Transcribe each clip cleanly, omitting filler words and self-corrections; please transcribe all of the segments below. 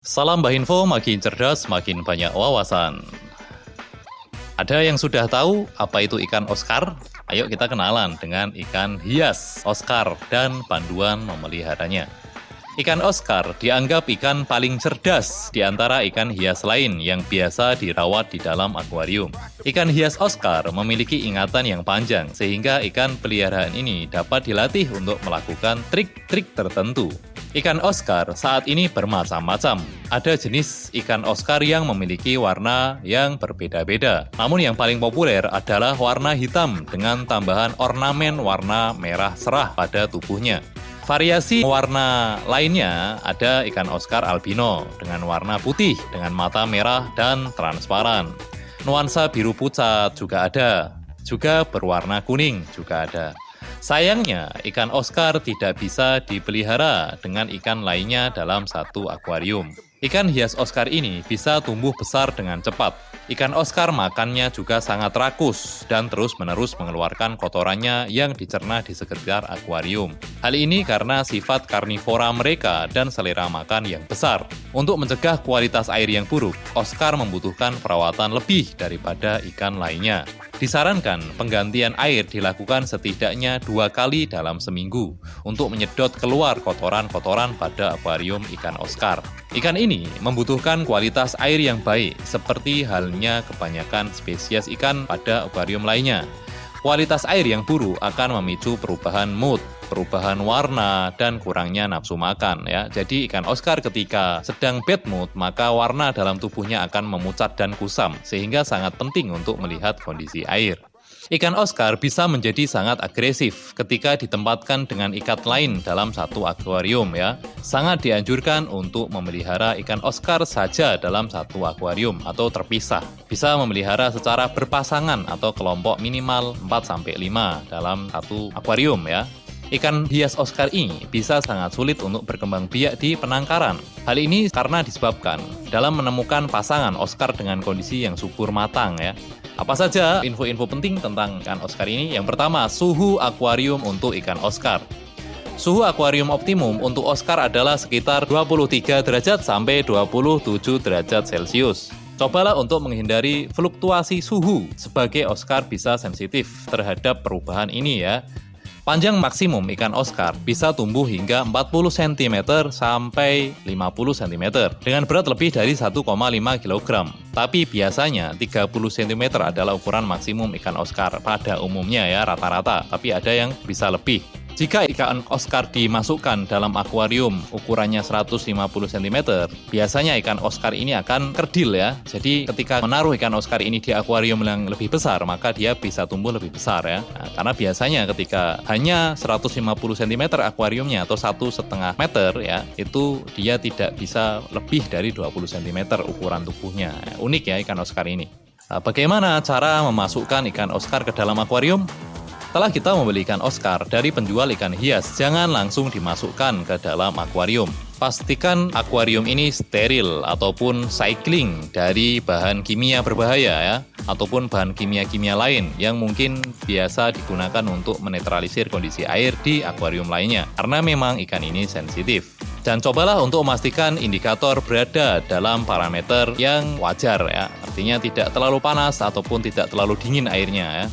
Salam Mbah Info, makin cerdas, makin banyak wawasan. Ada yang sudah tahu apa itu ikan Oscar? Ayo kita kenalan dengan ikan hias Oscar dan panduan memeliharanya. Ikan Oscar dianggap ikan paling cerdas di antara ikan hias lain yang biasa dirawat di dalam akuarium. Ikan hias Oscar memiliki ingatan yang panjang sehingga ikan peliharaan ini dapat dilatih untuk melakukan trik-trik tertentu. Ikan Oscar saat ini bermacam-macam. Ada jenis ikan Oscar yang memiliki warna yang berbeda-beda. Namun yang paling populer adalah warna hitam dengan tambahan ornamen warna merah cerah pada tubuhnya. Variasi warna lainnya ada ikan Oscar albino dengan warna putih dengan mata merah dan transparan. Nuansa biru pucat juga ada. Juga berwarna kuning juga ada. Sayangnya, ikan Oscar tidak bisa dipelihara dengan ikan lainnya dalam satu akuarium. Ikan hias Oscar ini bisa tumbuh besar dengan cepat. Ikan Oscar makannya juga sangat rakus dan terus-menerus mengeluarkan kotorannya yang dicerna di sekitar akuarium. Hal ini karena sifat karnivora mereka dan selera makan yang besar. Untuk mencegah kualitas air yang buruk, Oscar membutuhkan perawatan lebih daripada ikan lainnya. Disarankan penggantian air dilakukan setidaknya 2 kali dalam seminggu untuk menyedot keluar kotoran-kotoran pada akuarium ikan Oscar. Ikan ini membutuhkan kualitas air yang baik seperti halnya kebanyakan spesies ikan pada akuarium lainnya. Kualitas air yang buruk akan memicu perubahan mood, perubahan warna, dan kurangnya nafsu makan. Ya. Jadi ikan Oscar ketika sedang bad mood, maka warna dalam tubuhnya akan memucat dan kusam, sehingga sangat penting untuk melihat kondisi air. Ikan Oscar bisa menjadi sangat agresif ketika ditempatkan dengan ikat lain dalam satu akuarium ya. Sangat dianjurkan untuk memelihara ikan Oscar saja dalam satu akuarium atau terpisah. Bisa memelihara secara berpasangan atau kelompok minimal 4-5 dalam satu akuarium ya. Ikan hias Oscar ini bisa sangat sulit untuk berkembang biak di penangkaran. Hal ini karena disebabkan dalam menemukan pasangan Oscar dengan kondisi yang subur matang ya. Apa saja info-info penting tentang ikan Oscar ini? Yang pertama, suhu akuarium untuk ikan Oscar. Suhu akuarium optimum untuk Oscar adalah sekitar 23 derajat sampai 27 derajat Celcius. Cobalah untuk menghindari fluktuasi suhu sebagai Oscar bisa sensitif terhadap perubahan ini ya. Panjang maksimum ikan Oscar bisa tumbuh hingga 40 cm sampai 50 cm dengan berat lebih dari 1,5 kg. Tapi biasanya 30 cm adalah ukuran maksimum ikan Oscar pada umumnya ya rata-rata, tapi ada yang bisa lebih. Jika ikan Oscar dimasukkan dalam akuarium ukurannya 150 cm, biasanya ikan Oscar ini akan kerdil ya. Jadi ketika menaruh ikan Oscar ini di akuarium yang lebih besar, maka dia bisa tumbuh lebih besar ya. Nah, karena biasanya ketika hanya 150 cm akuariumnya atau 1,5 meter ya, itu dia tidak bisa lebih dari 20 cm ukuran tubuhnya. Unik ya ikan Oscar ini. Nah, bagaimana cara memasukkan ikan Oscar ke dalam akuarium? Setelah kita membeli ikan Oscar dari penjual ikan hias, jangan langsung dimasukkan ke dalam akuarium. Pastikan akuarium ini steril ataupun cycling dari bahan kimia berbahaya ya, ataupun bahan kimia-kimia lain yang mungkin biasa digunakan untuk menetralisir kondisi air di akuarium lainnya, karena memang ikan ini sensitif. Dan cobalah untuk memastikan indikator berada dalam parameter yang wajar ya, artinya tidak terlalu panas ataupun tidak terlalu dingin airnya ya.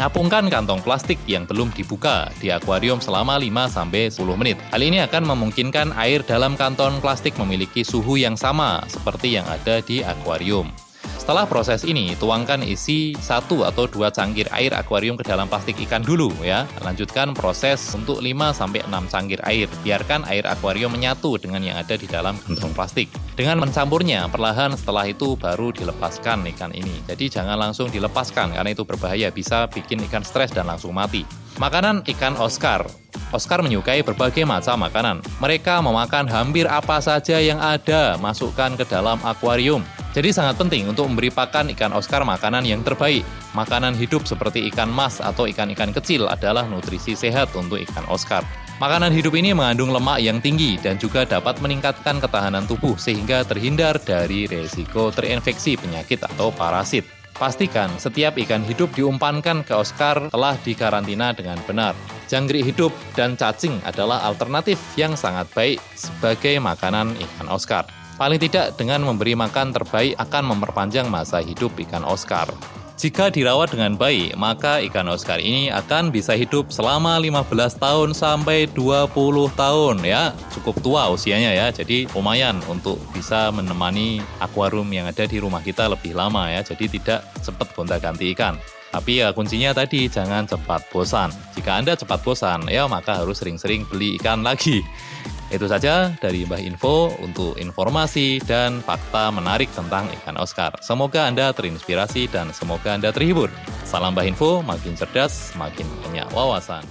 Apungkan kantong plastik yang belum dibuka di akuarium selama 5-10 menit. Hal ini akan memungkinkan air dalam kantong plastik memiliki suhu yang sama seperti yang ada di akuarium. Setelah proses ini, tuangkan isi 1 atau 2 cangkir air akuarium ke dalam plastik ikan dulu ya. Lanjutkan proses untuk 5-6 cangkir air. Biarkan air akuarium menyatu dengan yang ada di dalam kantong plastik. Dengan mencampurnya, perlahan setelah itu baru dilepaskan ikan ini. Jadi jangan langsung dilepaskan karena itu berbahaya, bisa bikin ikan stres dan langsung mati. Makanan ikan Oscar. Oscar menyukai berbagai macam makanan. Mereka memakan hampir apa saja yang ada, masukkan ke dalam akuarium. Jadi sangat penting untuk memberi pakan ikan Oscar makanan yang terbaik. Makanan hidup seperti ikan mas atau ikan-ikan kecil adalah nutrisi sehat untuk ikan Oscar. Makanan hidup ini mengandung lemak yang tinggi dan juga dapat meningkatkan ketahanan tubuh sehingga terhindar dari resiko terinfeksi penyakit atau parasit. Pastikan setiap ikan hidup diumpankan ke Oscar telah dikarantina dengan benar. Jangkrik hidup dan cacing adalah alternatif yang sangat baik sebagai makanan ikan Oscar. Paling tidak dengan memberi makan terbaik akan memperpanjang masa hidup ikan Oscar. Jika dirawat dengan baik, maka ikan Oscar ini akan bisa hidup selama 15 tahun sampai 20 tahun ya. Cukup tua usianya ya, jadi lumayan untuk bisa menemani akuarium yang ada di rumah kita lebih lama ya. Jadi tidak cepat gonta-ganti ikan. Tapi ya kuncinya tadi, jangan cepat bosan. Jika Anda cepat bosan, ya maka harus sering-sering beli ikan lagi. Itu saja dari Mbah Info untuk informasi dan fakta menarik tentang ikan Oscar. Semoga Anda terinspirasi dan semoga Anda terhibur. Salam Mbah Info, makin cerdas, makin punya wawasan.